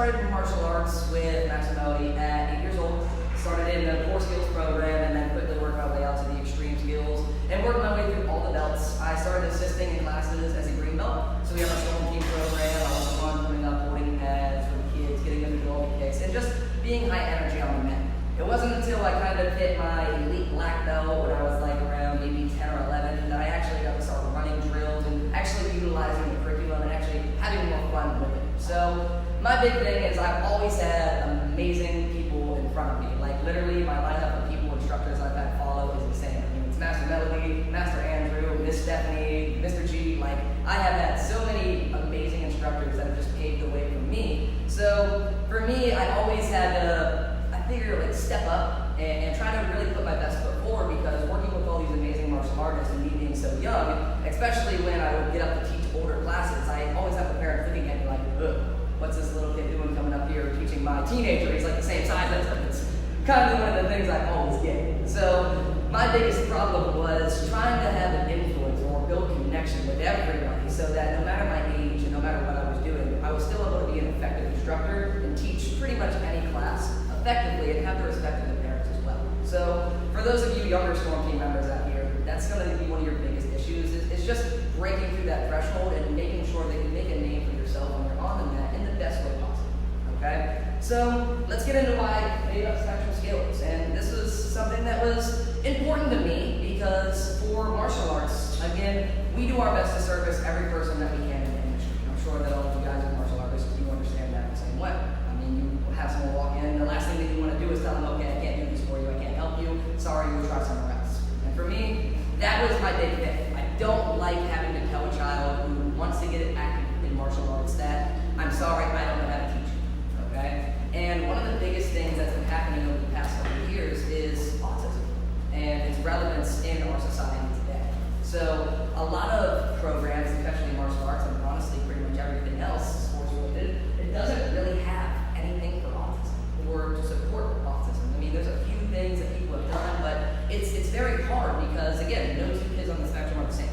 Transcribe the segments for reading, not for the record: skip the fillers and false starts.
started martial arts with MAXEY at 8 years old. Started in the core skills program and then quickly worked my way out to the extreme skills and worked my way through all the belts. I started assisting in classes as a green belt. So we have our storm team program. I was the one putting up holding pads for the kids, getting them to do all the kicks, and just being high energy on the mat. It wasn't until I kind of hit my elite black belt when I was like around maybe 10 or 11 that I actually got to start running drills and actually utilizing the curriculum and actually having more fun with it. So my big thing is I've always had amazing people in front of me. Like literally my lineup of people, instructors I've had follow is the same. I mean, it's Master Melody, Master Andrew, Miss Stephanie, Mr. G. Like I have had so many amazing instructors that have just paved the way for me. So for me, I always had to like step up and try to really put my best foot forward, because working with all these amazing martial artists and me being so young, especially when I would get up to teach older classes, I always have the parents looking at me like, ugh, what's this little kid doing coming up here teaching my teenager? He's like the same size as him. It's kind of one of the things I always get. So my biggest problem was trying to have an influence or build connection with everybody so that no matter my age and no matter what I was doing, I was still able to be an effective instructor and teach pretty much any class effectively and have the respect of the parents as well. So for those of you younger storm team members out here, that's going to be one of your biggest issues is just breaking through that threshold and making sure that you make a name for yourself when you're on the mat in the best way possible. Okay? So let's get into why I made up Spectrum SKILLZ. And this was something that was important to me because for martial arts, again, we do our best to service every person that we can in the industry. I'm sure that all of you guys are martial artists, you understand that the same way. You have someone walk in, the last thing that you want to do is tell them, okay, I can't do this for you, I can't help you, sorry, you'll try somewhere else. And for me, that was my big thing. I don't like having to tell a child who wants to get active in martial arts that, I'm sorry, I don't know how to teach you, okay? And one of the biggest things that's been happening over the past couple of years is autism and its relevance in our society today. So a lot of programs, especially martial arts, and honestly pretty much everything else, sports related, it doesn't really have anything for autism or to support autism. I mean, there's a few things that people have done, but it's very hard because, again, no two kids on the spectrum are the same.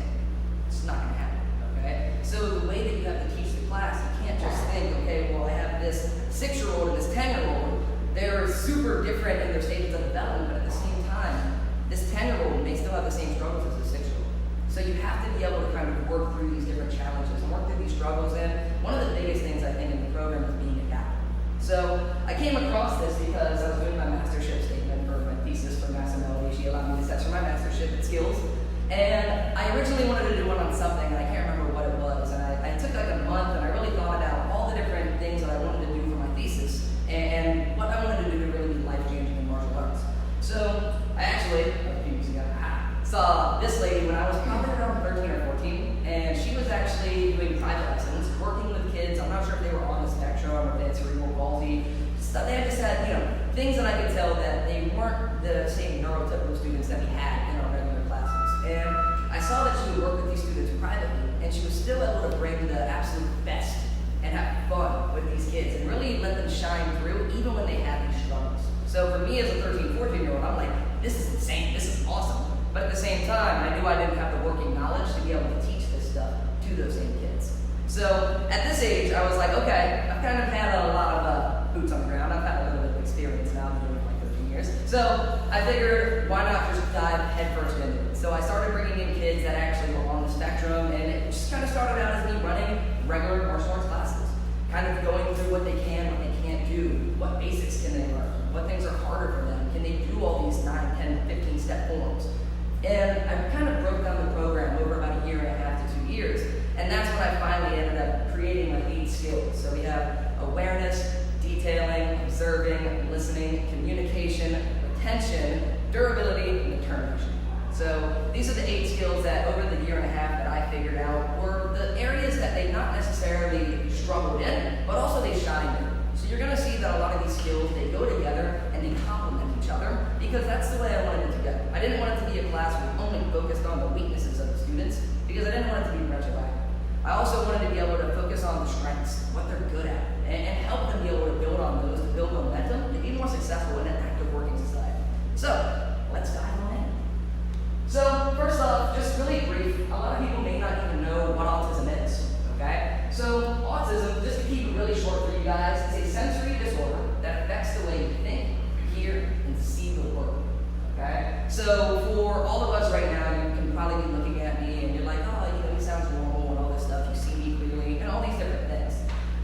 It's not going to happen, okay? So the way that you have to teach the class, you can't just think, okay, well, I have this 6-year-old and this 10-year-old. They're super different in their stages of development, but at the same time, this 10-year-old may still have the same struggles as a 6-year-old. So you have to be able to kind of work through these different challenges and work through these struggles. And one of the biggest things I think in the program is being adaptable. So I came across this because I was doing my mastership statement for my thesis for Master Melody. She allowed me to censor my mastership at Skillz. And I originally wanted to do one on something, and I can't remember what it was. And I took like a month, and I really thought about all the different things that I wanted to do for my thesis and what I wanted to do to really be life-changing in martial arts. So I actually, a few weeks ago, saw this lady when I was probably around 13 or 14, and she was actually doing private lessons, working with kids. I'm not sure if they were on the spectrum or if they had cerebral palsy. So they just had, things that I could tell that they weren't the same neurotypical students that we had in our regular classes. And I saw that she would work with these students privately, and she was still able to bring the absolute best and have fun with these kids and really let them shine through even when they had these struggles. So for me as a 13, 14-year-old, I'm like, this is insane, this is awesome. But at the same time, I knew I didn't have the working knowledge to be able to teach this stuff to those same kids. So at this age, I was like, okay, I've kind of had a lot of boots on the ground. I've had a little bit of experience now. I've been doing it for like 13 years. So I figured, why not just dive headfirst into it? So I started bringing in kids that actually were on the spectrum, and it just kind of started out as me running regular martial arts classes, kind of going through what they can, what they can't do, what basics can they learn, what things are harder for them, can they do all these 9, 10, 15-step forms. And I kind of broke down the program over about 1.5 to 2 years. And that's when I finally ended up creating my lead skills. So we have awareness, detailing, observing, listening, communication, retention, durability, and determination. So these are the 8 skills that over the 1.5 that I figured out were the areas that they not necessarily struggled in, but also they shined in. So you're going to see that a lot of these skills, they go together and they complement each other, because that's the way I wanted it to go. I didn't want it to be a class where we only focused on the weaknesses of the students, because I didn't want it to be retroactive. I also wanted to be able to focus on the strengths, what they're good at, and help them be able to build on those, to build momentum, to be more successful in an active working society. So let's dive on in. So first off, just really brief, a lot of people may not even know what autism is, okay? So autism, just to keep it really short for you guys, is a So for all of us right now, you can probably be looking at me and you're like, oh, you know, he sounds normal and all this stuff. You see me clearly and all these different things.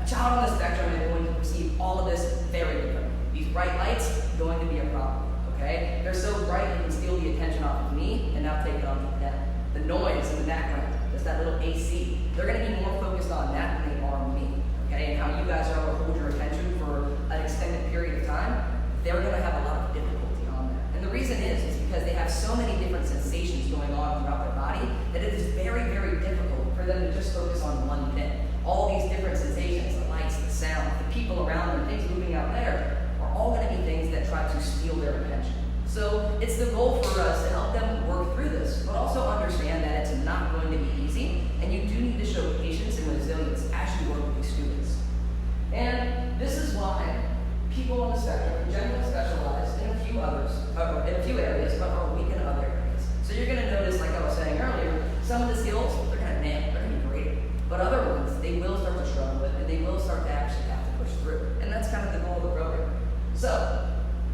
A child on the spectrum is going to perceive all of this very differently. These bright lights are going to be a problem, okay? They're so bright you can steal the attention off of me and now take it on to them. The noise in the background, just that little AC, they're going to be more focused on that than they are on me, okay? And how you guys are able to hold your attention for an extended period of time, they're going to have a lot of difficulty on that. And the reason is because they have so many different sensations going on throughout their body that it is very, very difficult for them to just focus on one thing. All these different sensations, the lights, the sound, the people around them, things moving out there, are all going to be things that try to steal their attention. So it's the goal for us to help them work through this, but also understand that it's not going to be easy, and you do need to show patience and resilience as you work with these students. And this is why people on the spectrum generally specialize in a few others, in a few areas, but are weak in other areas. So you're going to notice, like I was saying earlier, some of the skills, they're going to nail, they're going to be great, but other ones, they will start to struggle with, and they will start to actually have to push through. And that's kind of the goal of the program. So,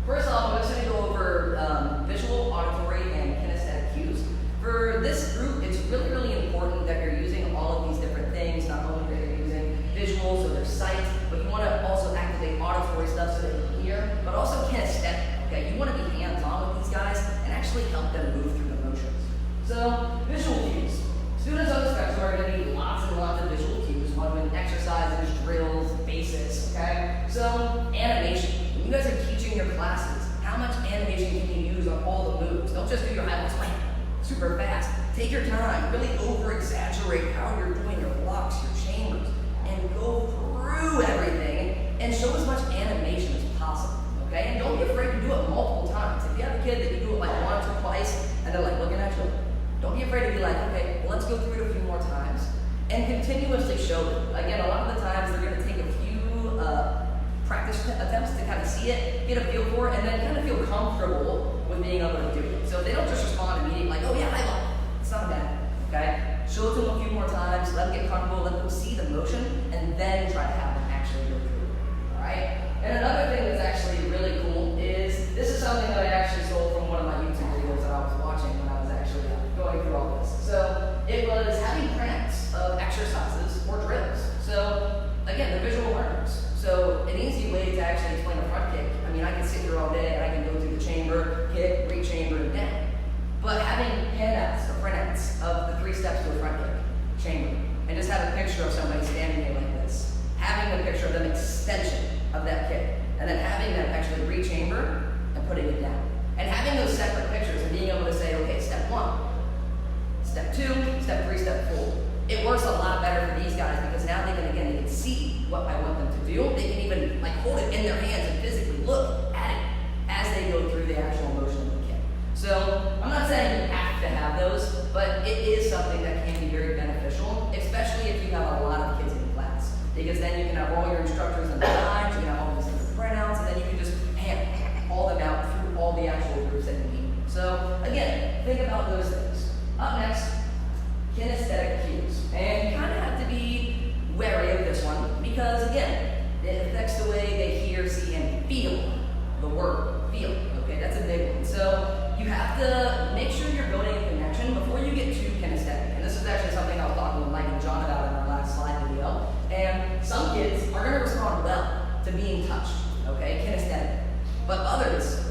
first off, I'm just going to go over visual, auditory, and kinesthetic cues. For this group, it's really, really important that you're using all of these different things, not only that you're using visual, so their sight, but you want to also activate auditory stuff so that you can hear, but also kinesthetic, okay? You want to be hands-on with these guys and actually help them move through the motions. So, visual cues. Students on the spectrum are going to need lots and lots of visual cues, one in exercises, drills, basics, okay? So, animation. When you guys are teaching your classes, how much animation can you use on all the moves? Don't just do your highlights like super fast. Take your time, really over-exaggerate how you're doing your blocks, your chambers, and go through everything and show as much animation as possible, okay? And don't be afraid to do it multiple times. If you have a kid that you do it like once or twice, and they're like looking at you, don't be afraid to be like, okay, well, let's go through it a few more times, and continuously show them. Again, a lot of the times they're going to take a few practice attempts to kind of see it, get a feel for it, and then kind of feel comfortable with being able to do it. So they don't just respond immediately like, oh yeah, I love it. It's not bad, okay? Show it to them a few more times, let them get comfortable, let them see the motion, and then try to have them actually go through it, all right? And another thing that's actually really cool is, this is something that I actually stole from one of my YouTube videos that I was watching when I was actually going through all this. So it was having printouts of exercises or drills. So again, the visual learners. So an easy way to actually explain a front kick, I mean, I can sit here all day and I can go through the chamber, kick, re-chamber, and down. But having handouts or printouts of the 3 steps to a front kick, chamber, and just have a picture of somebody standing there like this, having a picture of them extension of that kick, and then having them actually re-chamber and putting it down. And having those separate pictures and being able to say, okay, step 1, step 2, step 3, step 4. It works a lot better for these guys because now they can see what I want them to do. They can even like hold it in their hands and physically look at it as they go through the actual motion of the kick. So I'm not saying you have to have those, but it is something that can be very beneficial, especially if you have a lot of kids in class. Because then you can have all your instructors on the side, you can have all these different printouts, and then you can just haul them out through all the actual groups that you need. So again, think about those things. Up next, kinesthetic cues. And you kind of have to be wary of this one because, again, it affects the way they hear, see, and feel the word. Feel, okay? That's a big one. So you have to make sure you're building a connection before you get too kinesthetic. And this is actually something I was talking with Mike and John about in our last slide video. And some kids are going to respond well to being touched, okay? Kinesthetic. But others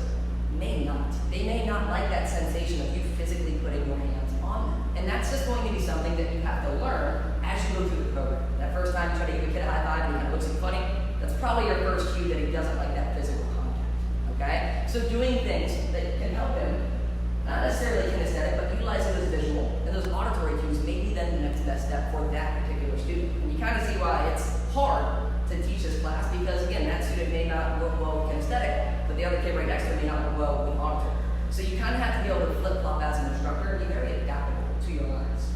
may not. They may not like that sensation of you physically putting your hands on them. And that's just going to be something that you have to learn as you go through the program. That first time you try to give a kid a high five and he kind of looks at you funny, that's probably your first cue that he doesn't like that physical contact, okay? So doing things that can help him, not necessarily kinesthetic, but utilizing those visual and those auditory cues may be then the next best step for that particular student. And you kind of see why it's hard to teach this class because, again, that student may not work well with kinesthetic, but the other kid right next to him may not work well with auditory. So you kind of have to be able to flip-flop as an instructor and be very adaptable to your lines.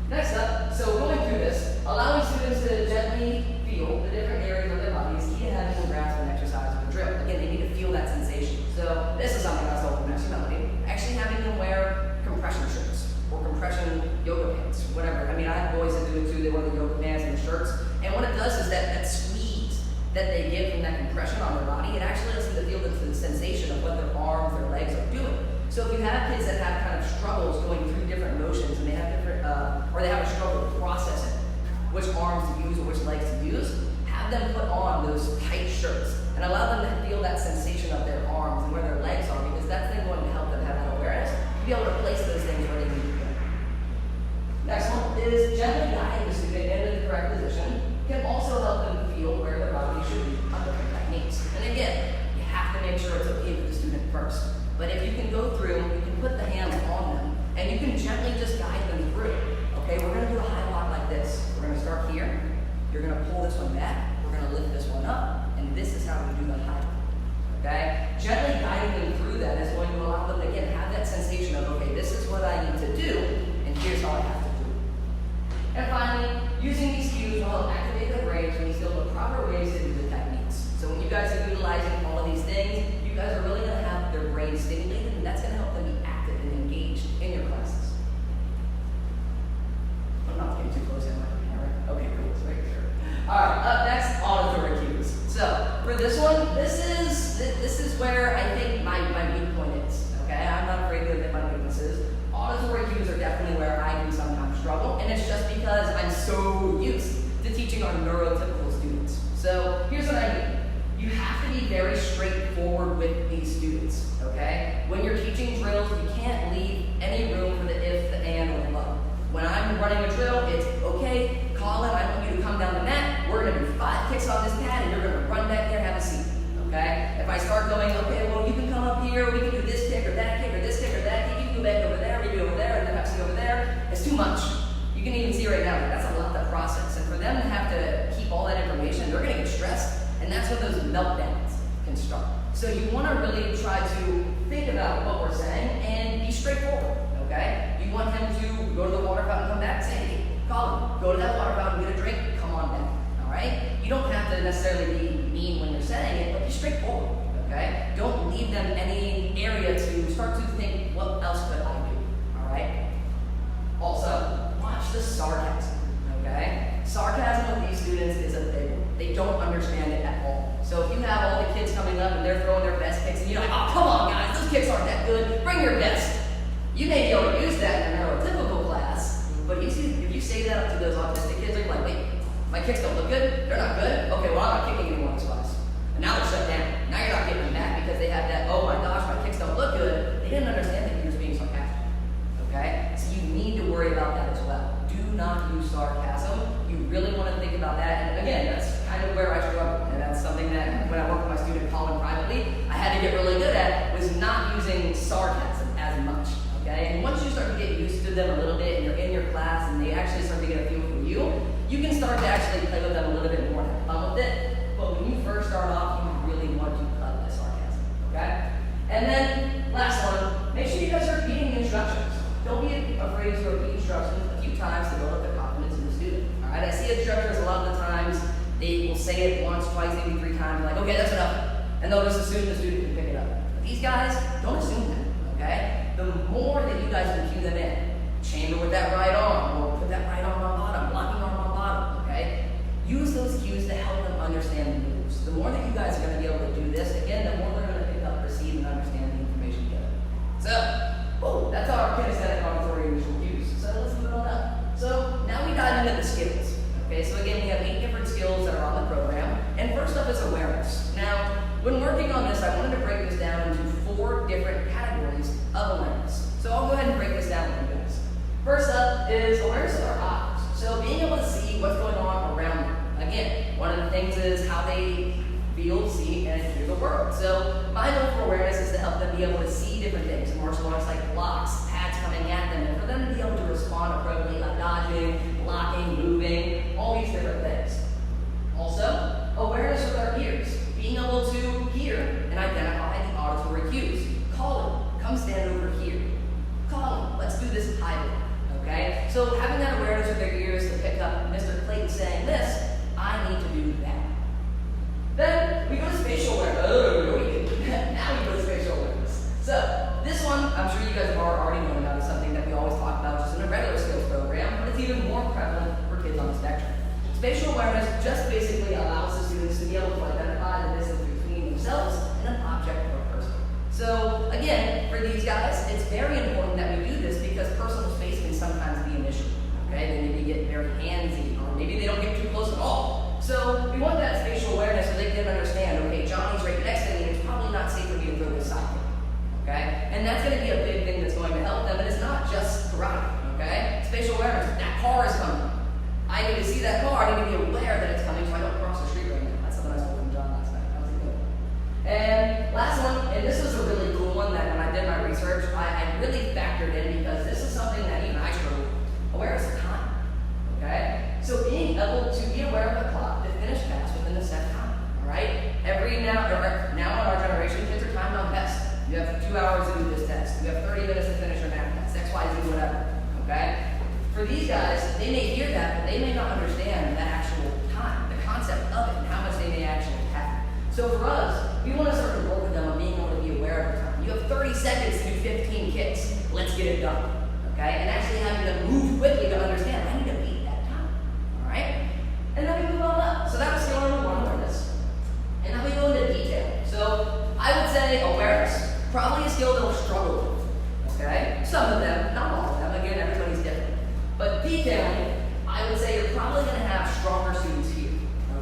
Next up, so going through this, allowing students to gently feel the different areas of their body is key to having them grasp an exercise or a drill. Again, they need to feel that sensation. So this is something I was told from MAXEY. Actually having them wear compression shirts or compression yoga pants, whatever. I mean, I have boys that do it too. They wear the yoga pants and the shirts. And what it does is that squeeze that they get from that compression on their body, it actually lets them to feel the sensation of what their arms, their legs are doing. So if you have first. But if you can go through, you can put the hands on them, and you can gently just guide them through. Okay, we're going to do a high lock like this. We're going to start here. You're going to pull this one back. We're going to lift this one up, and this is how we do the high lock. Okay, gently guiding them through that is going to allow them to, again, have that sensation of, okay, this is what I need to do, and here's how I have to do it. And finally, using these cues will help activate the brain so we still the proper ways to do the techniques. So when you guys are utilizing all of these things, you guys are really going to have their brain stimulated, and that's going to help them be active and engaged in your classes. I'm not getting too close in my camera. Okay, cool. So right there. All right, up next, auditory cues. So for this one, this is where I think my weak point is. Okay, I'm not afraid to admit my weaknesses. Auditory cues are definitely where I can sometimes struggle, and it's just because I'm so used to teaching our neurotypical students. So here's what I mean. You have to be very straightforward with these students, okay? When you're teaching drills, you can't leave any room for the if, the and, or the but. When I'm running a drill, it's, okay, Colin, I want you to come down the mat. We're going to do 5 kicks on this pad, and you're going to run back there, have a seat, okay? If I start going, okay, well, you can come up here, we can do this kick or that kick or this kick or that kick, you can go back over there, we do over there, and then have to go over there, it's too much. You can even see right now, that's a lot to process. And for them to have to keep all that information, they're going to get stressed. And that's when those meltdowns can start. So you want to really try to think about what we're saying and be straightforward, okay? You want him to go to the water fountain, come back, say, hey, Colin, go to that water fountain, get a drink, come on back, all right? You don't have to necessarily be mean when you're saying it, but be straightforward, okay? Don't leave them any area to start to think, what else could I do, all right? Also, watch the sarcasm, okay? Sarcasm with these students is a big one. They don't understand it at all. So if you have all the kids coming up and they're throwing their best kicks, and you're like, oh, come on, guys, those kicks aren't that good. Bring your best. You may be able to use that in a neurotypical class, but if you say that up to those autistic kids, they're like, wait, my kicks don't look good? They're not good? Okay, well, I'm not kicking anyone in this class. And now they're shut down. Now you're not getting them back because they have that, oh my gosh, my kicks don't look good. They didn't understand that you were just being sarcastic. Okay? So you need to worry about that as well. Do not use sarcasm. You really want to think about that. And again, that's kind of where I struggle. And that's something that when I work with my student Colin privately, I had to get really good at, was not using sarcasm as much. Okay? And once you start to get used to them a little bit and you're in your class and they actually start to get a feel for you, you can start to actually play with them a little bit more and have fun with it. But when you first start off, you really want to cut the sarcasm. Okay? And then, last one, make sure you guys are repeating the instructions. Don't be afraid to repeat instructions a few times to build up the confidence in the student. All right? I see instructors a lot of the times, they will say it once, twice, maybe 3 times, like, okay, that's enough. And they'll just assume the student can pick it up. But these guys, don't assume that, okay? The more that you guys can cue them in, chamber with that right arm, or put that right arm on bottom, blocking arm on bottom, okay? Use those cues to help them understand the moves. The more that you guys are going to be able to do this, again, the more they're going to pick up, receive, and understand the information together. So, that's our kinesthetic auditory and visual cues. So let's move on up. So now we dive into the skills. Okay, so again, we have 8 different skills that are on the program. And first up is awareness. Now, when working on this, I wanted to break this down into 4 different categories of awareness. So I'll go ahead and break this down with you guys. First up is awareness of our eyes. So being able to see what's going on around them. Again, one of the things is how they feel, see, and hear the world. So my goal for awareness is to help them be able to see different things in martial arts like blocks, pads coming at them, and for them to be able to respond appropriately, like dodging, blocking, moving, all these different things. Also, awareness with our ears, being able to hear and identify the auditory cues. Colin, come stand over here. Colin, let's do this highly. Okay? So having that awareness with their ears to pick up Mr. Clayton saying this, I need to do that. Then we go to spatial awareness. Now we go to spatial awareness. So this one, I'm sure you guys have already known about. It's something that we always talk about just in a regular skills program, but it's even more prevalent for kids on the spectrum. Spatial awareness just basically allows the students to be able to identify the distance between themselves and an object or a person. So again, for these guys, it's very important that we do this because personal space can sometimes be an issue. Okay, they maybe get very handsy, or maybe they don't get too close at all. So we want that spatial awareness so they can understand, okay, Johnny's right next to me, and it's probably not safe for me to throw this side kick. Okay? And that's going to be a big thing that's going to help them, and it's not just karate. Okay? Spatial awareness. That car is coming. I need to see that car. I need to be aware that it's coming so I don't cross the street right now. That's something I stole from John last night. That was a good one. And last one, and this is a really cool one be aware of the clock to finish tasks within the set time. All right? Now in our generation, kids are timed on tests. You have 2 hours to do this test. You have 30 minutes to finish your math test. X, Y, Z, whatever. Okay? For these guys, they may hear that, but they may not understand the actual time, the concept of it, and how much they may actually have. So for us, we want to start to work with them on being able to be aware of the time. You have 30 seconds to do 15 kicks. Let's get it done. Okay? And actually having them move quickly to understand, I need to beat that time. All right? And then we move on up. So that was skill number 1, awareness. And now we go into detail. So I would say awareness, probably a skill they'll struggle with. Okay? Some of them, not all of them. Again, everybody's different. But detailing, I would say you're probably going to have stronger students here.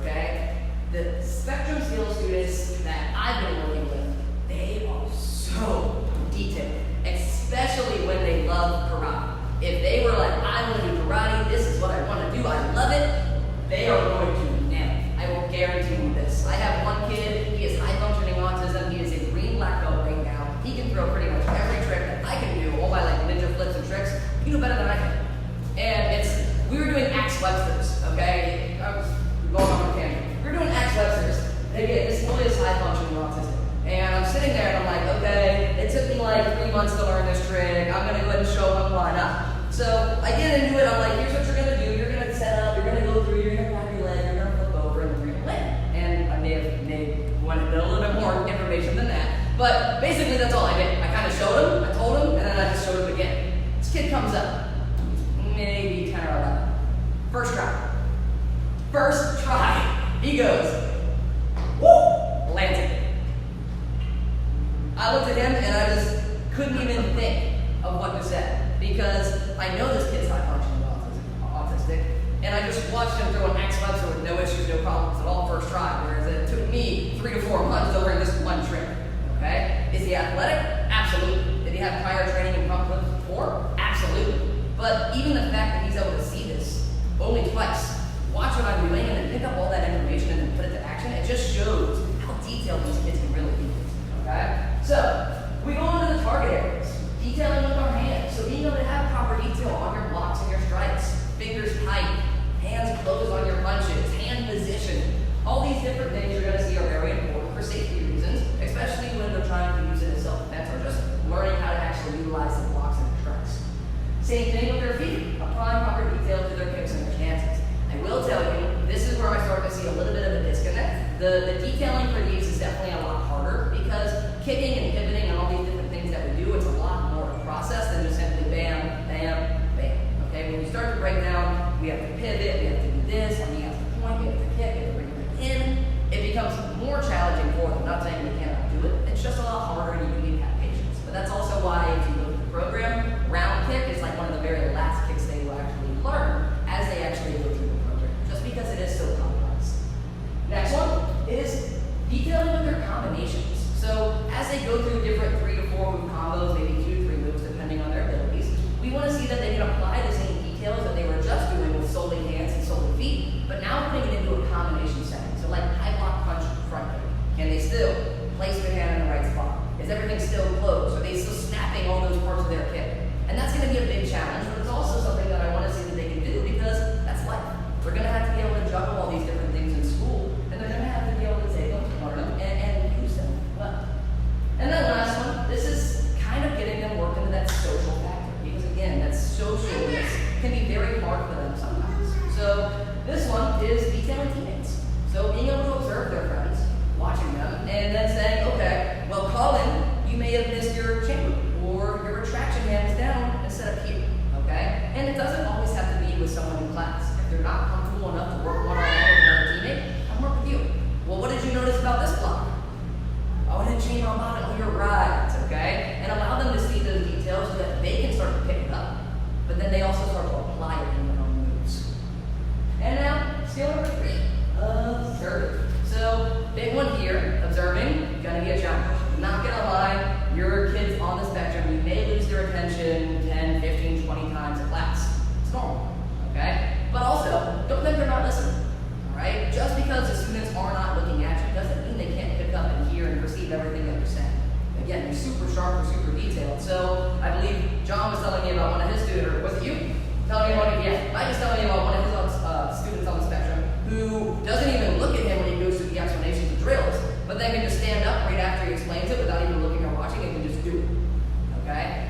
Okay? The Spectrum SKILLZ students that I've been working with, they are so detailed, especially when they love karate. If they were like, I want to do karate, this is what I want to do, I love it, they are going to nail it. I will guarantee you this. I have one kid, he has high-functioning autism, he is a green black belt right now. He can throw pretty much every trick that I can do, all my like ninja flips and tricks. He can do better than I can. And we were doing axe Websters, okay? I was going on a tangent. We were doing axe Websters. And again, this boy is high-functioning autism. And I'm sitting there and I'm like, okay, it took me like 3 months to learn this trick. I'm gonna go ahead and show him why not. So I get into it, I'm like, here's what you're gonna do. You're gonna set up, you're gonna go through, you're gonna grab your leg, you're gonna flip over, and then you're gonna land. And I may have wanted a little bit more information than that. But basically that's all I did. I kind of showed him, I told him, and then I just showed him again. This kid comes up, maybe 10 or 11. First try. First try. He goes, woo, lands it. I looked at him and I just couldn't even think of what to say because I know this kid's high-functioning autistic, and I just watched him throw an axe Webster with no issues, no problems at all first try, whereas it took me 3 to 4 months to learn this one trick. Okay? Is he athletic? Absolutely. Did he have prior training in pump flips before? Absolutely. But even the fact that he's able to see this only twice, watch what I'm doing, and then pick up all that information and then put it to action, it just shows how detailed these kids can really be. Okay? So, we go into the target areas. Detailing with our hands. So being able to have proper detail on your blocks and your strikes. Fingers tight. Hands closed on your punches. Hand position. All these different things you're going to see are very important for safety reasons, especially when they're trying to use it as self-defense or just learning how to actually utilize the blocks and their strikes. Same thing with their feet. Applying proper detail to their kicks and their stances. I will tell you, this is where I start to see a little bit of a disconnect. The detailing for these is definitely a lot harder because kicking and pivoting and all these different things that we do, it's a lot more of a process than just simply bam, bam, bam. Okay, when we start to break down, we have to pivot, we have to do this, and we have to point, we have to kick, we have to bring it in. It becomes more challenging for them. Not saying we cannot do it, it's just a lot harder and you need to have patience. But that's also why if you look at the program, round kick is like one of the very last kicks they will actually learn as they actually go through the program, just because it is so complex. Next one is detailing with their combinations. So as they go through different 3 to 4 move combos, maybe 2 to 3 moves depending on their abilities, we want to see that they can apply the same details that they were just doing with solely hands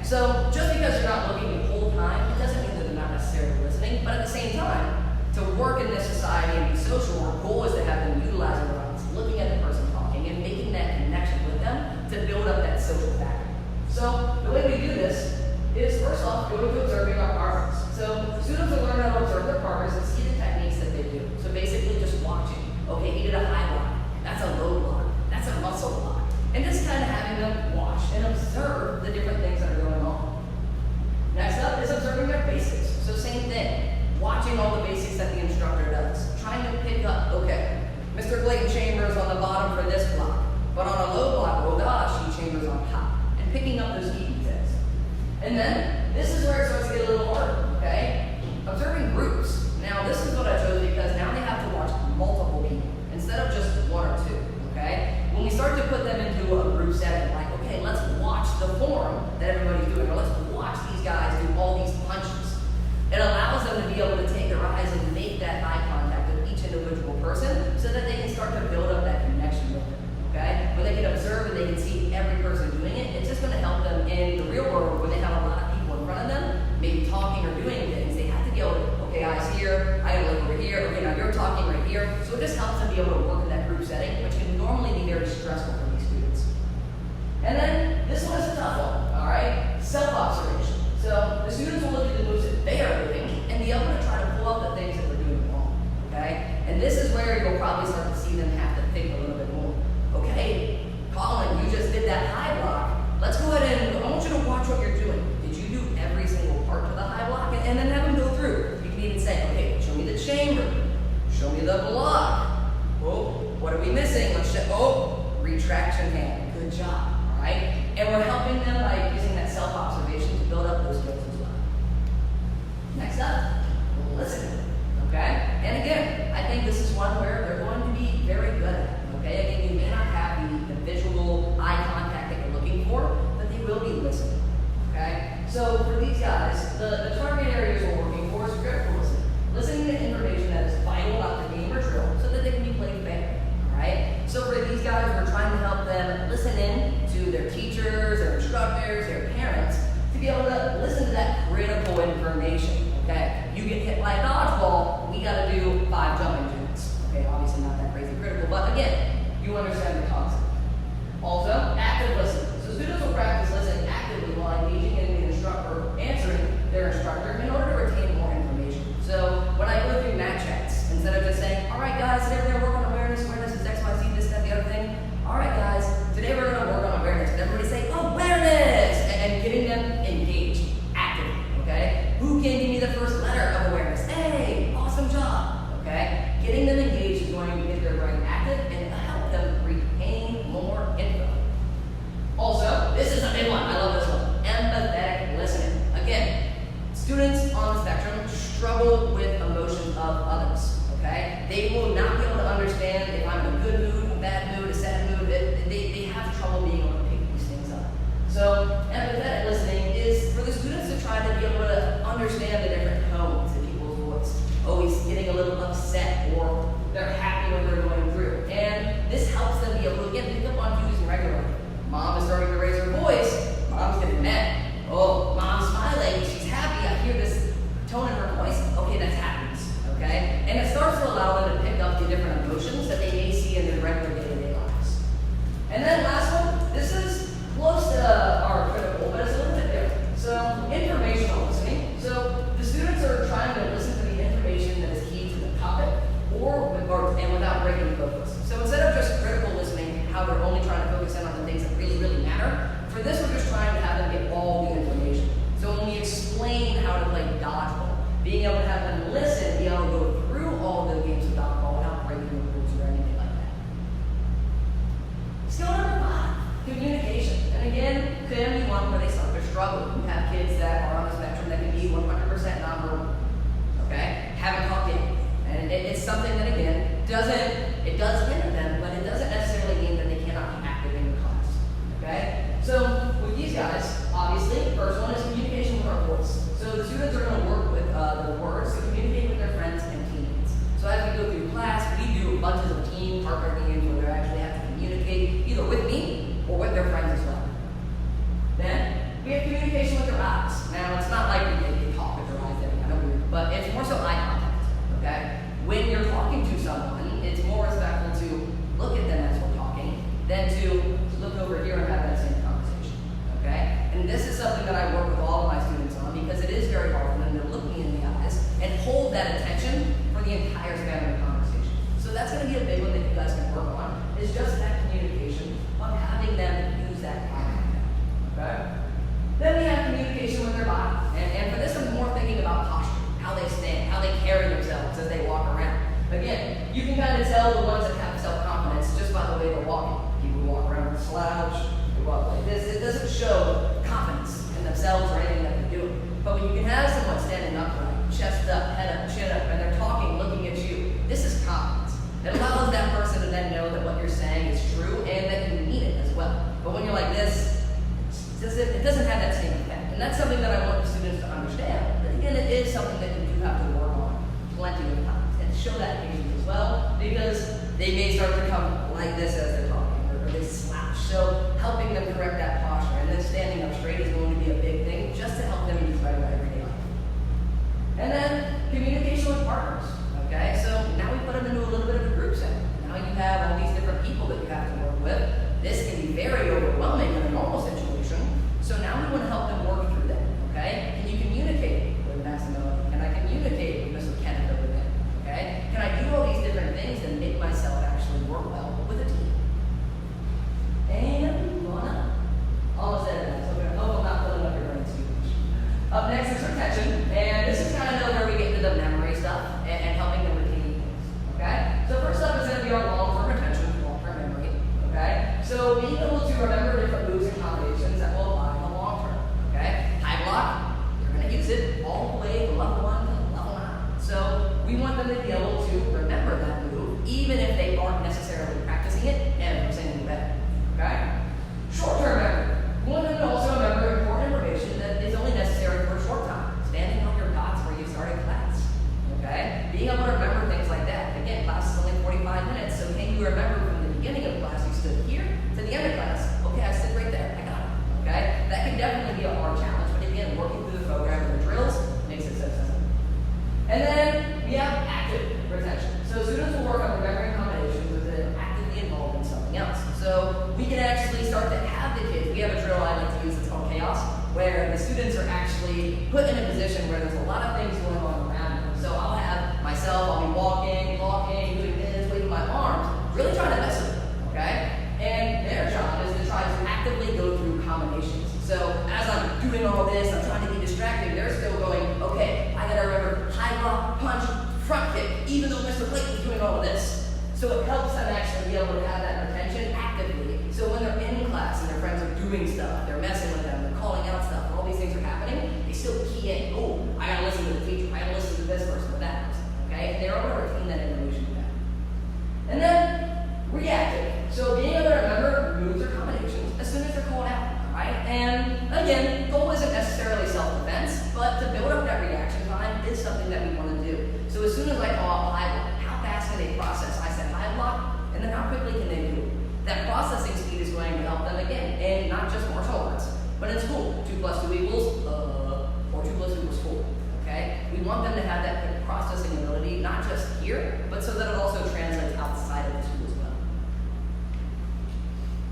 So just because you're not looking the whole time, it doesn't mean that they're not necessarily listening, but at the same time, to work in this society and be social, our goal is to have them utilizing their eyes, looking at the person talking and making that connection with them to build up that social factor. So the way we do this is first off going to observing our partners. So students will learn how to observe their partners and see the techniques that they do. So basically just watching. Okay, he did a high block. That's a low block. That's a muscle block. And just kind of having them watch and observe the different things that are going on. Next up is observing their basics. So same thing. Watching all the basics that the instructor does. Trying to pick up, okay, Mr. Clayton chambers on the bottom for this block. But on a low block, oh gosh, he chambers on top. And picking up those key details. And then, this is where it starts to get a little harder, okay? Observing groups. Now, this is what I chose because now they have to watch multiple people instead of just one or two, okay? When we start to put them into a group setting, like, okay, let's watch the form that everybody's doing, or let's watch these guys do all these punches. It allows them to be able to take their eyes and make that eye contact with each individual person so that they can start to build up that connection with them, okay? When they can observe and they can see every person doing it, it's just going to help them in the real world when they have a lot of people in front of them, maybe talking or doing things. They have to be able to, okay, eyes here, I gotta look over here, okay, now you're talking right here. So it just helps them be able to work in that group setting, which can normally be very stressful for these students. And then, this one is a tough one, all right? Self-observation. So the students will look at the moves that they are doing and be able to try to pull out the things that they're doing wrong, okay? And this is where you'll probably start to see them have to think a little bit more. Okay, Colin, you just did that high block. Let's go ahead and I want you to watch what you're doing. Did you do every single part to the high block? And then have them go through. You can even say, okay, show me the chamber. Show me the block. Oh, what are we missing? Let's check. Oh, retraction hand. Good job, all right? And we're helping them by using that self-observation to build up those skills as well. Next up, listening, okay? And again, I think this is one where they're going to be very good at it, okay? Again, you may not have the visual eye contact that you're looking for, but they will be listening, okay? So for these guys, the target areas we're working for is critical listening. Listening to information that is vital about the game or drill so that they can be played fair, all right? So for these guys, we're trying to help them listen in to their teachers, their instructors, their parents, to be able to listen to that critical information, okay? You get hit by a dodgeball, we gotta do 5 jumping jacks. Okay, obviously not that crazy critical, but again, you understand the concept. Also, active listening. So students will practice listening actively while engaging in the instructor, answering their instructor in order to retain more information. So when I go through mat chats, instead of just saying, all right guys, today we're gonna work on awareness, awareness is X, Y, Z, this, that, the other thing. All right guys, today we're gonna work on awareness. And everybody say, awareness! And getting them engaged, actively, okay? Who can give me the first letter of awareness? Hey, awesome job, okay? Getting them engaged is going to get their brain active and help them retain more info. Also, this is a big one. I love this one. Empathetic listening. Again, students on the spectrum struggle with emotions of others, okay? They will not be able to understand if I'm in a good mood, a bad mood, a sad mood. They have trouble being able to pick these things up. So, empathetic listening is for the students to try to be able to understand the different tones in people's voice. Oh, he's getting a little upset, or they're happy when they're going through. And this helps them be able to, again, pick up on cues regularly. Mom is starting to raise her voice. Mom's getting mad. Oh, mom's smiling. She's happy. I hear this tone in her voice. Okay, that's happiness. Okay? And it starts to allow them to pick up the different emotions that they may see in their regular day-to-day lives. And then last one, this is close to our critical, but it's a little bit different. So, informational listening. So, the students are trying to listen to the information that is key to the topic and without breaking focus. So instead of just critical listening, how they're only trying to focus in on the things that really, really matter, for this we're just trying to have them get all the information. So when we explain how to play dodgeball, being able to have them listen, be able to go through all of the games of dodgeball without breaking the rules or anything like that. Skill number 5, communication. And again, can be one where they start to struggle. You have kids that are on the spectrum that can be 100% nonverbal, okay? Haven't talked yet. And it's something that, again, does hinder them, but it doesn't necessarily mean that they cannot be active in your class, okay? So with these guys, obviously, the first one is communication with our voice. So the students are going to work with the words to communicate with their friends and teammates. So as we go through class, we do bunches of team partner games where they actually have to communicate either with me or with their friends as well. Then we have communication with you can kind of tell the ones that have self-confidence just by the way they're walking. People walk around with a slouch, they walk like this. It doesn't show confidence in themselves or anything that they're doing. But when you can have someone standing upright, chest up, head up, chin up, and they're talking, looking at you, this is confidence. It allows that person to then know that what you're saying is true and that you mean it as well. But when you're like this, it doesn't have that same effect. And that's something that I want the students to understand. But again, it is something that you do have to work on plenty of times and show that patience as well, because they may start to come like this as they're talking, or they slouch. So helping them correct that posture and then standing up straight is going to be a big thing just to help them use better everyday life. And then communication with partners. Okay, so now we put them into a little bit of a group setting. Now you have all these different people that you have to work with. This can be very overwhelming in a normal situation. So now we want to help them work through that. Okay, can you communicate with Maximo? Can I communicate with Mr. Kenneth over there? Okay, can I do all these different things and make myself actually work well with a team? And move on up. Almost there, guys. So I hope I'm not filling up your brains too much. Up next is retention, and this is kind of where we get into the memory stuff and helping them retain things. Okay? So first up is going to be our long-term retention, long-term memory. Okay? So being able to remember different moves and combinations that will apply in the long term. Okay? High block, you're going to use it all the way from level 1 to level 9. So we want them to be able to remember that move, even if they aren't necessarily practicing it and presenting better. Okay? Short-term memory. We want them to also remember important information that is only necessary for a short time. Standing on your dots where you started class. Okay? Being able to remember things like that. Again, class is only 45 minutes, so can you remember from the beginning of class you stood here to the end of class? Okay, I stood right there. I got it. Okay? That can definitely be a hard challenge, but again, working through the program and the drills makes it so simple. And then we have active retention. So students will work on remembering combinations with it actively involved in something else. So we can actually start to have the kids. We have a drill I like to use, it's called chaos, where the students are actually put in a position where there's a lot of things going on around them. So I'll have myself, I'll be walking, talking, doing this, waving my arms, really trying to mess with them, okay? And their job is to try to actively go through combinations. So as I'm doing all this, I'm trying to be distracted, they're still going, okay, I gotta remember high block, punch, front kick, even though Mr. Clayton's doing all of this. So it helps them actually be able to have that retention actively. So when they're in class and their friends are doing stuff, they're messing with them, they're calling out stuff, and all these things are happening, they still key in, oh, I gotta listen to the teacher, I gotta listen to this person or that person, okay? And they're able to retain that information back. And then, reactive. So being able to remember moves or combinations as soon as they're called out, all right? And again, the goal isn't necessarily self-defense, but to build up that reaction time is something that we want to do. So as soon as I call out high block, how fast can they process? I said high block, and then how quickly can they do it? That processing speed is going to help them again, and not just martial arts, but in school. 2 + 2 equals, or 2 + 2 equals 4, okay? We want them to have that quick processing ability, not just here, but so that it also translates outside of the school as well.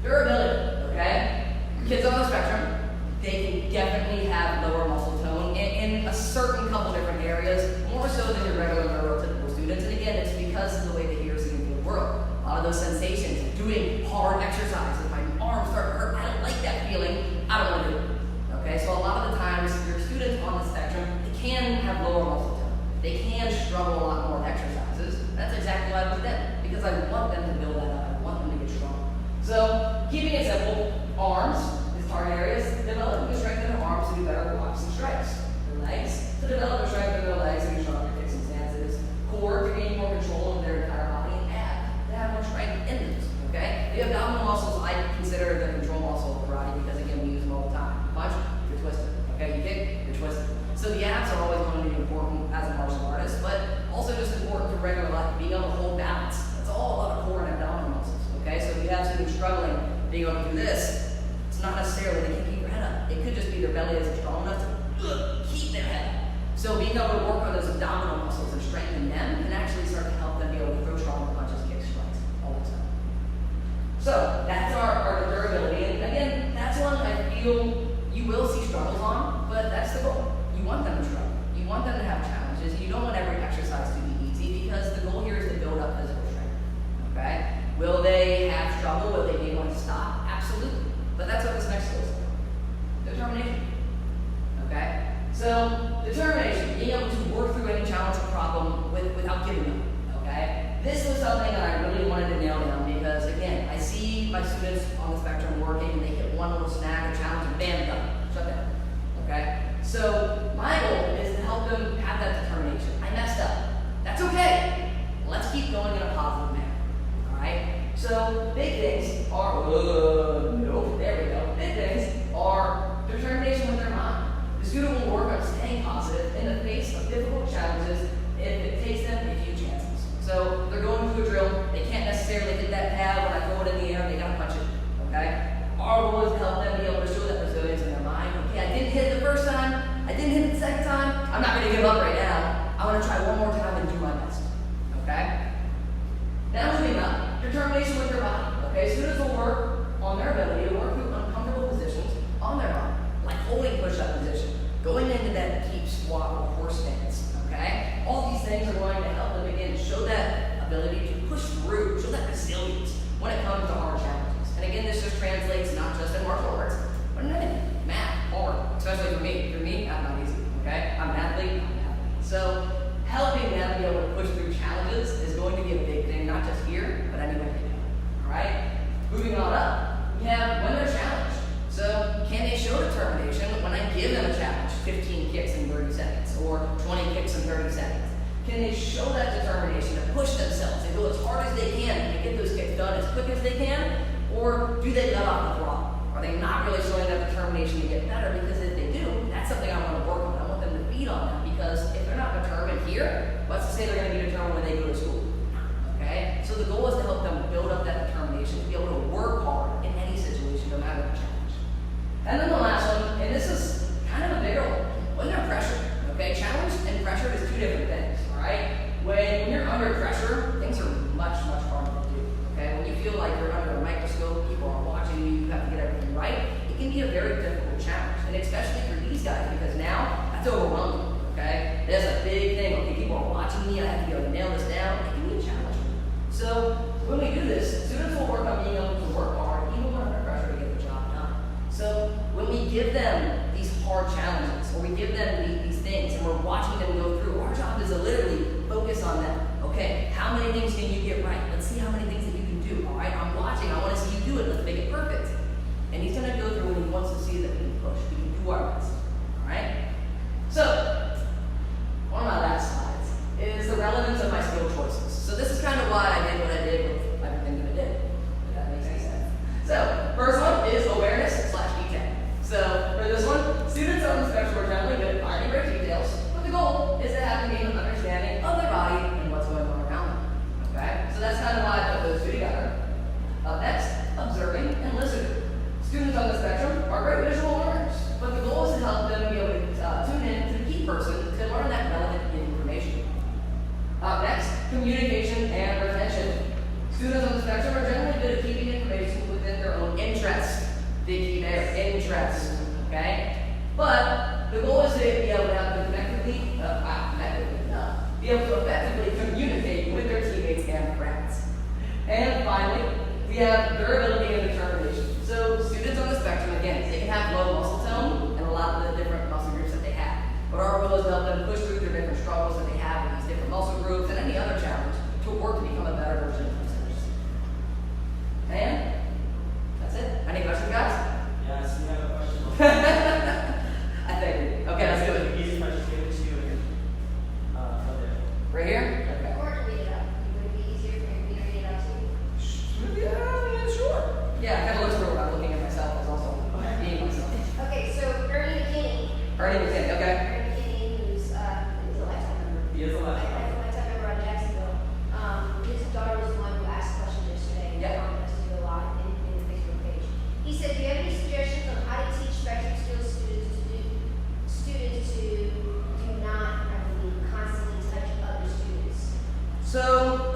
Durability, okay? Kids on the spectrum, they can definitely have lower muscle tone in a certain couple different areas, more so than your regular neurotypical students. And again, it's because of the way they hear, see, and feel the world. A lot of those sensations, doing hard exercises, my arms start to hurt, I don't like that feeling, I don't want to do it. Okay, so a lot of the times, your students on the spectrum, they can have lower muscle tone. They can struggle a lot more with exercises. That's exactly why I put them, because I want them to build that up. I want them to get strong. So, keeping it simple, arms is target areas, developing the strength in their arms to do better blocks and strikes. Their legs, to develop the strength in their legs and do stronger kicks and stances. Core, to gain more control of their entire body, and ab, to have more strength in those. Okay? The abdominal muscles I consider the control muscle of karate because again we use them all the time. Punch, you're twisted. Okay, you kick, you're twisted. So the abs are always going to be important as a martial artist, but also just important for regular life, being able to hold balance. That's all a lot of core and abdominal muscles. Okay, so if you have students struggling being able to do this, it's not necessarily they can keep their head up. It could just be their belly isn't strong enough to keep their head up. So being able to work on those abdominal muscles and strengthen them can actually start to help them be able to throw stronger punches, kicks, strikes, all the time. So that's our durability, and again, that's one I feel you will see struggles on, but that's the goal. You want them to struggle. You want them to have challenges. You don't want every exercise to be easy because the goal here is to build up physical strength. Okay? Will they have trouble? Will they be able to stop? Absolutely. But that's what this next skill is for. Determination. Okay? So, determination, being able to work through any challenge or problem without giving up. Okay? This was students on the spectrum working and they hit one little snag or challenge and bam, done, shut down. Okay? So my goal is to help them have that determination. I messed up. That's okay. Let's keep going in a positive manner. Alright? So big things are, nope, there we go. Big things are determination with their mind. The student will work on staying positive in the face of difficult challenges if it takes them a few chances. So they're going through a drill, they can't necessarily hit that pad when I throw it in the air, they gotta punch it. Okay? Our goal is to help them be able to show that resilience in their mind. Okay, I didn't hit it the first time, I didn't hit it the second time, I'm not gonna give up right now. I wanna try one more time and do my best. Okay? Now moving up, determination with their body. Okay, students will work on their ability to work through uncomfortable positions on their body, like holding push-up position, going into that deep squat or horse stance. Okay? All these things are going to help them again show that ability to push through, show that resilience when it comes to hard challenges. And again, this just translates not just in martial arts, but in anything. Math, hard, especially for me. For me, that's not easy. Okay? I'm an athlete, I'm an athlete. So helping them be able to push through challenges is going to be a big thing, not just here, but anywhere they go. Alright? Moving on up, we have when they're challenged. So can they show determination when I give them a challenge, 15 kicks in 30 seconds, or 20 kicks in 30 seconds? Can they show that determination to push themselves and go as hard as they can and get those kicks done as quick as they can? Or do they let off the throttle? Are they not really showing that determination to get better? Because if they do, that's something I want to work on. I want them to feed on that, because if they're not determined here, what's to say they're going to be determined when they go to school? Okay? So the goal is to help them build up that determination, to be able to work hard in any situation, no matter the challenge. And then the last one, and this is kind of a bigger one, when they're pressured. Okay? Challenge and pressure is two different things. Alright? When you're under pressure, things are much, much harder to do. Okay? When you feel like you're under a microscope, people are watching you, you have to get everything right, it can be a very difficult challenge. And especially for these guys, because now that's overwhelming. Okay? That's a big thing. Okay, people are watching me, I have to be able to nail this down. It can be a challenge. So when we do this, students will work on being able to work hard, even when under pressure, to get the job done. So when we give them these hard challenges, or we give them these things, and we're watching them go through, our job is to literally focus on them. Okay, how many things can you get right? Let's see how many things that you can do. Alright, I'm watching, I want to see you do it, let's make it perfect. And he's going to go through and he wants to see that we can push, we can do our best. Alright? So, one of my last slides is the relevance of my skill choices. So this is kind of why I did what I did with everything that I did, if that makes any sense. So, first one is awareness/detail. So, for this one, students on the spectrum are generally good at finding great details, but the goal is to have them gain an understanding of their body and what's going on around them. Okay? So that's kind of why I put those two together. Up next, observing and listening. Students on the spectrum are great visual learners, but the goal is to help them be able to tune in to the key person to learn that relevant information. Up next, communication and retention. Students on the spectrum are generally good at keeping information within their own interests. They keep their interests, okay? But the goal is to be able to have them be able to effectively communicate with their teammates and friends. And finally, we have durability and determination. So students on the spectrum, again, they can have low muscle tone and a lot of the different muscle groups that they have. But our goal is to help them push through their different struggles that they have in these different muscle groups and any other challenge to work to become a better version of themselves. And that's it. Any questions, guys? Yes, we have a question. I think. Okay, let's do it. Easy question. Give it to you again. Right there. Right here? Okay. Or to read it out. Would it be easier for me to read it out to you? Yeah, sure. Yeah, it kind of looks weird when I'm looking at myself as also being myself. Okay, so Ernie McKinney. Ernie McKinney, okay. Ernie McKinney, who's a lifetime member. He is a lifetime member. Lifetime member on Jacksonville. His daughter was the one who asked questions yesterday. Yeah. Us to do a lot in the Facebook page. He said, do you have any suggestions on how to teach Spectrum SKILLZ students to do not, I believe, constantly touch other students? So,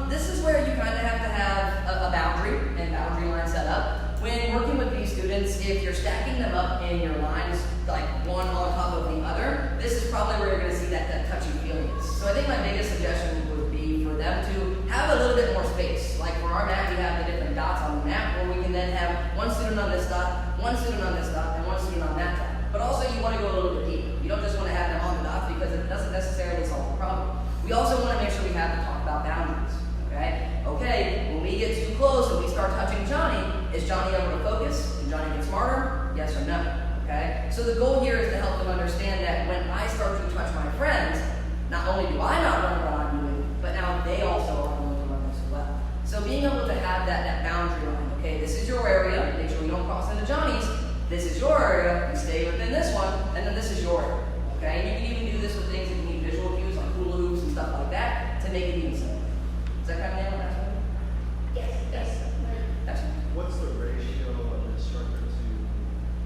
this is where you kind of have to have a boundary and boundary line set up. When working with these students, if you're stacking them up in your lines, like one on top of the other, this is probably where you're going to see that touchy feelings. So I think my biggest suggestion would be for them to have a little bit more space. Like for our map, we have the different dots on the map where we can then have one student on this dot, one student on this dot, and one student on that dot. But also you want to go a little bit deeper. You don't just want to have them on the dots because it doesn't necessarily solve the problem. We also want to make sure we have to talk about boundaries. Okay, when we get too close and we start touching Johnny, Johnny able to focus? Did Johnny get smarter? Yes or no? Okay? So the goal here is to help them understand that when I start to touch my friends, not only do I not learn what I'm doing, but now they also are going to learn this as well. So being able to have that boundary line, okay, this is your area, make sure you don't cross into Johnny's, this is your area, you stay within this one, and then this is your area, okay? And you can even do this with things that you need visual cues like hula hoops and stuff like that to make it even simpler. Does that kind of nail that? Yes, yes. That's What's the ratio of an instructor to?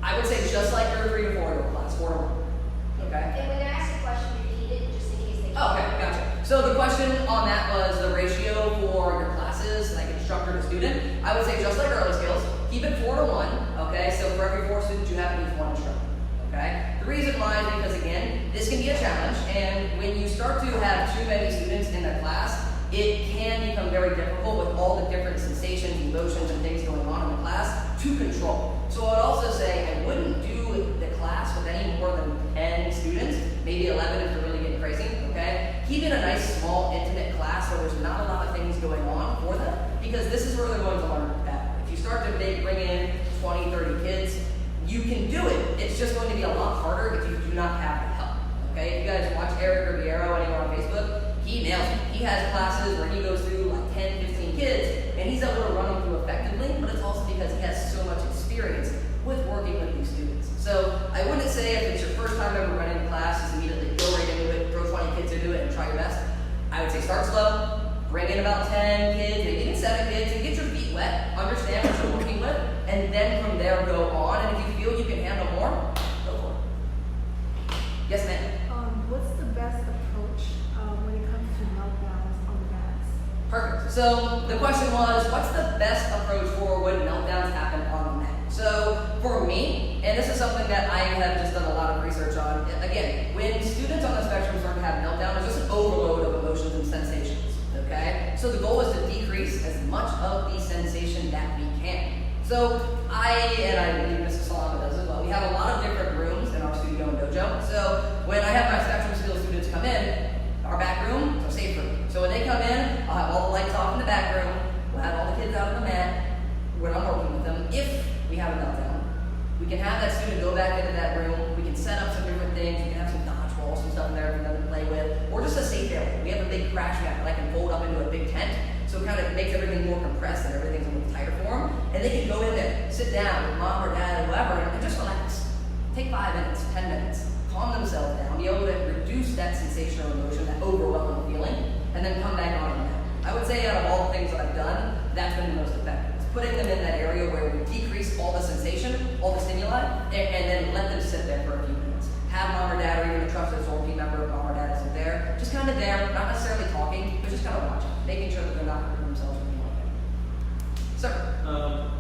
I would say just like your 3 to 4 year old class, 4 to 1. Okay? And when I ask a question, repeat it just in case they can't. Oh, okay, gotcha. So the question on that was the ratio for your classes, like instructor to student. I would say just like early skills, keep it 4 to 1. Okay, so for every 4 students, you have at least 1 instructor. Okay? The reason why is because again, this can be a challenge, and when you start to have too many students in a class, it can become very difficult with all the different sensations, emotions, and things going on in the class to control. So I would also say I wouldn't do the class with any more than 10 students, maybe 11 if you're really getting crazy, okay? Keep it a nice, small, intimate class where there's not a lot of things going on for them, because this is where they're going to learn that. If you start to bring in 20, 30 kids, you can do it. It's just going to be a lot harder if you do not have the help, okay? If you guys watch Eric Riviero anywhere on Facebook, he nails it. He has classes where he goes through like 10, 15 kids, and he's able to run them through effectively, but it's also because he has so much experience with working with these students. So I wouldn't say if it's your first time ever running a class, just immediately go right into it, throw 20 kids into it, and try your best. I would say start slow, bring in about 10 kids, maybe even 7 kids, and get your feet wet, understand what you're working with, and then from there go on, and if you feel you can handle more, go for it. Yes, ma'am? What's the best approach when it comes to meltdowns on the mats? Perfect. So the question was, what's the best approach for when meltdowns happen on the mat? So for me, and this is something that I have just done a lot of research on, again, when students on the spectrum start to have meltdown, there's just an overload of emotions and sensations, okay? So the goal is to decrease as much of the sensation that we can. So I believe Mrs. Salama does as well, we have a lot of different rooms in our studio and dojo. So when I have my Spectrum SKILLZ students come in, our back room is a safe room. So when they come in, I'll have all the lights off in the back room, we'll have all the kids out on the mat when I'm working with them. If we have a meltdown, we can have that student go back into that room, we can set up some different things, we can have some dodgeballs, some stuff in there for them to play with, or just a safe area. We have a big crash mat that I can fold up into a big tent, so it kind of makes everything more compressed and everything's in a tighter form, and they can go in there, sit down with mom or dad or whoever, and just relax. Take 5 minutes, 10 minutes, calm themselves down, be able to reduce that sensation or emotion, that overwhelming feeling, and then come back on it now. I would say out of all the things that I've done, that's been the most effective. It's putting them in that area where we decrease all the sensation, all the stimuli, and then let them sit there for a few minutes. Have mom or dad or even a trusted soul team member if mom or dad isn't there, just kind of there, not necessarily talking, but just kind of watching, making sure that they're not hurting themselves or anything like that. Sir?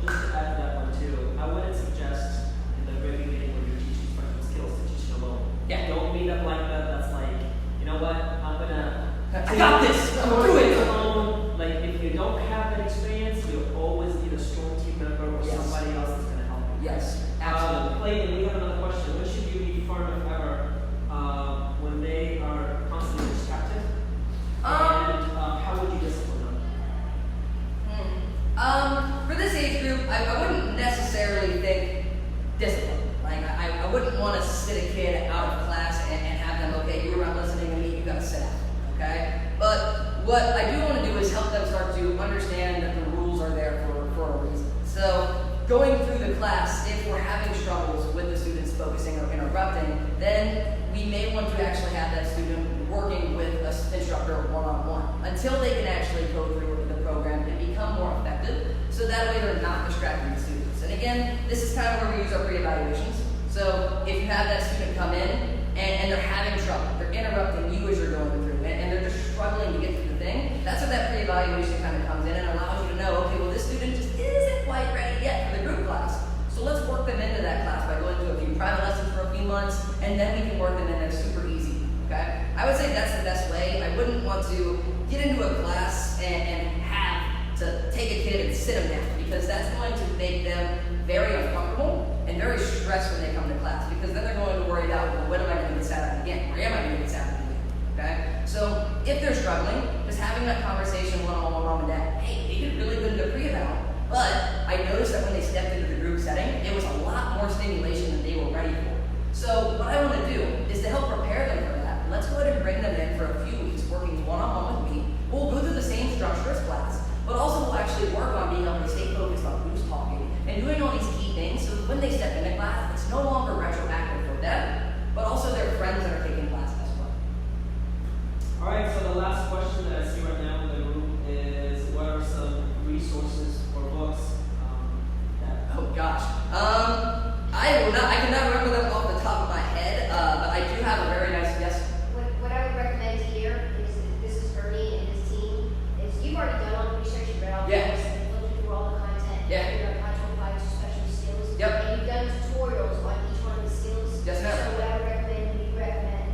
Just to add to that one too, I wouldn't suggest in the very beginning when you're teaching Spectrum SKILLZ to teach it alone. Yeah. Don't meet up like that. That's like, you know what? I'm gonna. I got this. I'm gonna do it. Alone. Like if you don't have that experience, you'll always need a strong team member or Yes. somebody else that's gonna help you. Yes, absolutely. Clayton, we have another question. When should you be firm if ever when they are constantly distracted? And how would you discipline them? For this age group, I wouldn't necessarily think discipline. Like, I wouldn't want to sit a kid out of class and have them, okay, you're not listening to me, you gotta sit out, okay? But what I do want to do is help them start to understand that the rules are there for a reason. So, going through the class, if we're having struggles with the students focusing or interrupting, then we may want to actually have that student working with an instructor one-on-one until they can actually go through the program and become more effective, so that way they're not distracting the students. And again, this is kind of where we use our pre-evaluations. So if you have that student come in and they're having trouble, they're interrupting you as you're going through, and they're just struggling to get through the thing, that's where that pre-evaluation kind of comes in and allows you to know, okay, well, this student just isn't quite ready yet for the group class. So let's work them into that class by going to a few private lessons for a few months, and then we can work them in there super easy, okay? I would say that's the best way. I wouldn't want to get into a class and have to take a kid and sit them down, because that's going to make them very uncomfortable and very stressed when they come to class, because then they're going to worry about, well, when am I going to get sat at again? Where am I going to get sat at again? Okay? So if they're struggling, just having that conversation one-on-one with mom and dad, hey, they did really good in the pre-eval, but I noticed that when they step stimulation than they were ready for. So what I want to do is to help prepare them for that. Let's go ahead and bring them in for a few weeks, working one-on-one with me. We'll go through the same structure as class, but also we'll actually work on being able to stay focused on who's talking and doing all these key things so that when they step into class, it's no longer retroactive for them, but also their friends that are taking class as well. All right, so the last question that I see right now in the room is, what are some resources or books that... Oh gosh. I cannot remember them off the top of my head, but I do have a very nice, yes. What I would recommend here is, this is Ernie and his team, is you've already done all the research, you've read all the Yeah. books, and looked through all the content, Yeah. figured out how to apply to special skills. Yep. And you've done tutorials on each one of the skills. Yes, ma'am. So what I would recommend, Recommend.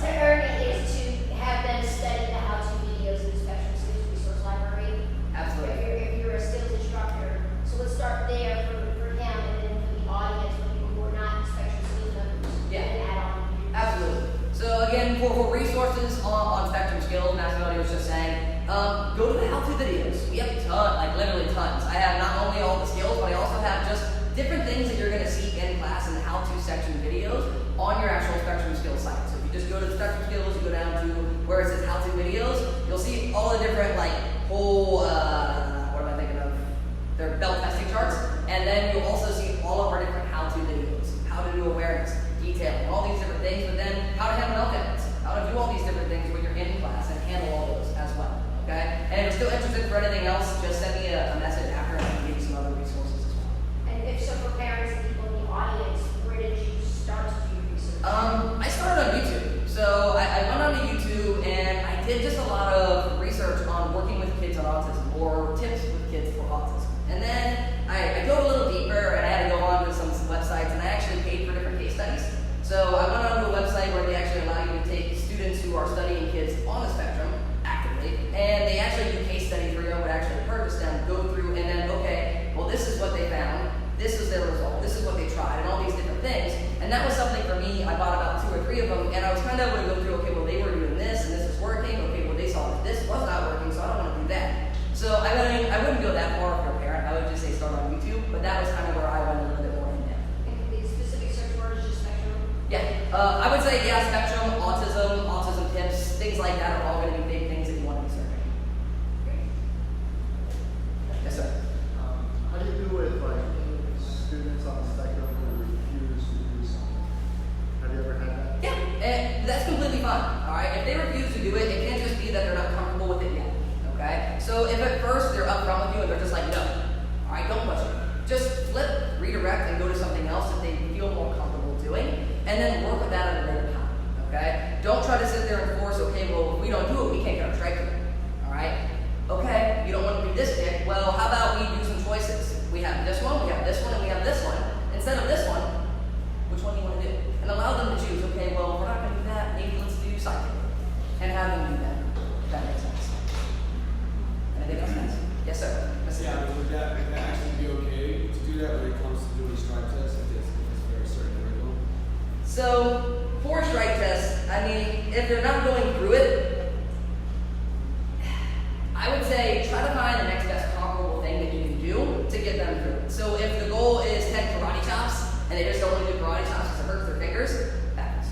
to Ernie is to have them study the how-to videos in the Spectrum Skills Resource Library. Absolutely. If you're a skills instructor, so let's start there for him, and then for the audience, for people who are not Spectrum Skills members. Yeah. And add on. Absolutely. So again, for resources on Spectrum Skills, Maxey was just saying, go to the how-to videos. We have a ton, like literally tons. I have not only all the skills, but I also have just different things that you're going to see in class in the how-to section videos on your actual Spectrum Skills site. So if you just go to Spectrum Skills, you go down to where it says how-to videos, you'll see all the different like whole, what am I thinking of? They're belt testing charts. And then you'll also see all of our different how-to videos, how to do awareness, detailing, all these different things, but then how to handle meltdowns, how to do all these different things when you're in class and handle all those as well, okay? And if you're still interested for anything else, just send me a message after and I can give you some other resources as well. And if so, for parents and people in the audience, where did you start to do your research? I started on YouTube. So I went onto YouTube and I did just a lot of research on working with kids on autism or tips with kids for autism. And then I dove a little deeper and I had to go on to some websites and I actually paid for different case studies. So I went onto a website where they actually allow you to take students who are studying kids on the spectrum actively, and they actually do case studies where you would actually purchase them, go through, and then, okay, well this is what they found, this is their result, this is what they tried, and all these different things. And that was something for me. I bought about 2 or 3 of them, and I was kind of able to go through, okay, well they were doing this, and this is working, okay, well they saw that this was not working, so I don't want to do that. So I wouldn't go that far if you're a parent. I would just say start on YouTube, but that was kind of where I went a little bit more in depth. And the specific search word is just Spectrum. Yeah, I would say yeah, spectrum, autism tips, things like that are all going to be big things that you want to be searching. Yes, sir. How do you do with like students on the spectrum who refuse to do something? Have you ever had that? Yeah, and that's completely fine. All right, if they refuse to do it, it can't just be that they're not comfortable with it yet. Okay, so if at first they're upfront with you and they're just like no, all right, don't push it. Just flip, redirect, and go to something else that they feel more comfortable doing, and then work with that at a later time. Okay, don't try to sit there and force. Okay, well if we don't do it, we can't get our strike rate. All right. Okay, you don't want to do this kick. Well, how about we do some choices? We have this one, we have this one, and we have this one. Instead of this one, which one do you want to do? And allow them to choose. Okay, well, we're not going to do that. Maybe let's do side kick. And have them do that. If that makes sense. Anything else, guys? Yes, sir. Yes, sir. Yeah, but would that actually be okay to do that when it comes to doing strike tests if it's very certain curriculum? So, for strike tests, I mean, if they're not going through it, I would say try to find the next best comparable thing that you can do to get them through it. So if the goal is 10 karate chops, and they just don't want to do karate chops because it hurts their fingers, backwards.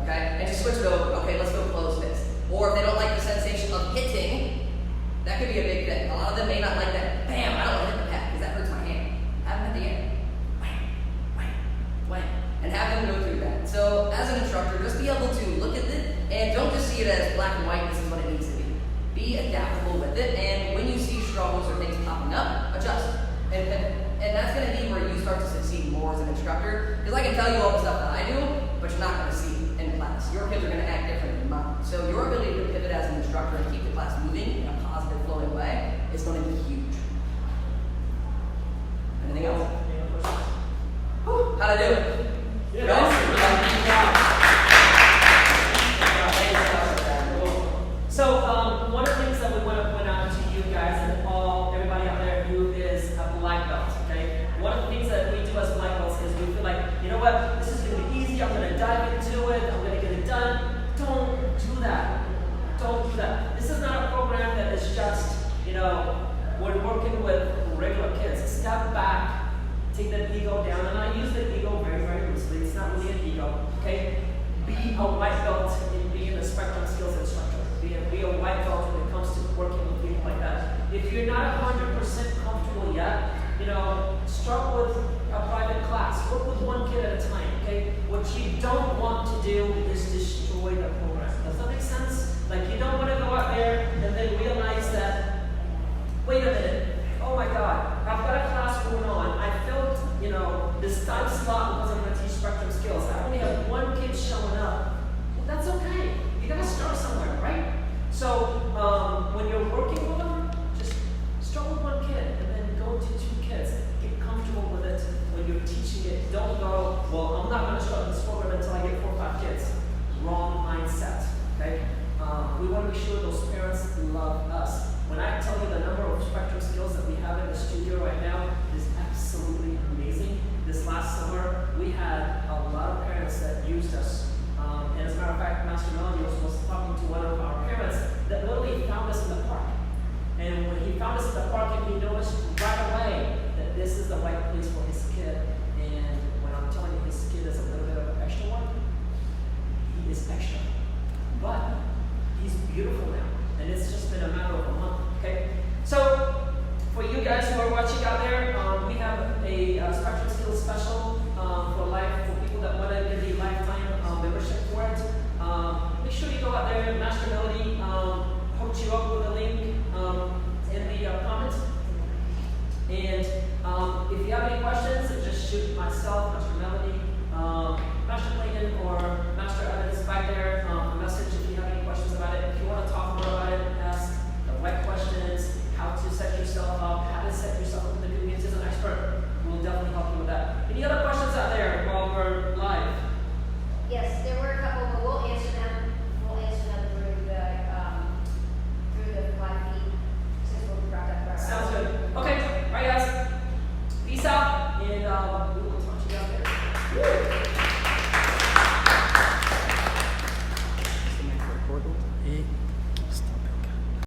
Okay? And just switch it over. Okay, let's go close fist. Or if they don't like the sensation of hitting, that could be a big thing. A lot of them may not like that. Bam! I don't want to hit the pad because that hurts my hand. Have them at the end. Wham, wham, wham. And have them go through that. So as an instructor, just be able to look at it and don't just see it as black and white, this is what it needs to be. Be adaptable with it, and when you see struggles or things popping up, adjust. And that's going to be where you start to succeed more as an instructor. Because I can tell you all the stuff that I do, but you're not going to see it in class. Your kids are going to act different than mine. So your ability to pivot as an instructor and keep the class moving in a positive, flowing way is going to be huge. Anything else? Any other questions? Whew, how'd I do it? Yeah, Guys? good job. Thank you so much. So one of the things that we went out to you guys and everybody out there who is a black belt, okay? One of the things that we do as black belts is we feel like, you know what, this is going to be easy, I'm going to dive into it, I'm going to get it done. Don't do that. Don't do that. This is not a program that is just, you know, we're working with regular kids. Step back, take that ego down, and I use the ego very, very loosely. It's not really an ego, okay? Be a white belt in being a Spectrum Skills instructor. Be a white belt when it comes to working with people like that. If you're not 100% comfortable yet, you know, start with a private class. Work with one kid at a time, okay? What you don't want to do is destroy the program. Does that make sense? Like, you don't want to go out there and then realize that, wait a minute, oh my God, I've got a class going on. I filled, you know, this time slot because I'm going to teach Spectrum Skills. I only have one kid showing up. Well, that's okay. You got to start somewhere, right? So when you're working with them, just start with one kid and then go to 2 kids. Get comfortable with it when you're teaching it. Don't go, well, I'm not going to start this program until I get 4 or 5 kids. Wrong mindset, okay? We want to be sure those parents love us. When I tell you the number of Spectrum Skills that we have in the studio right now is absolutely amazing. This last summer, we had a lot of parents that used us. And as a matter of fact, Master Melanie was talking to one of our parents,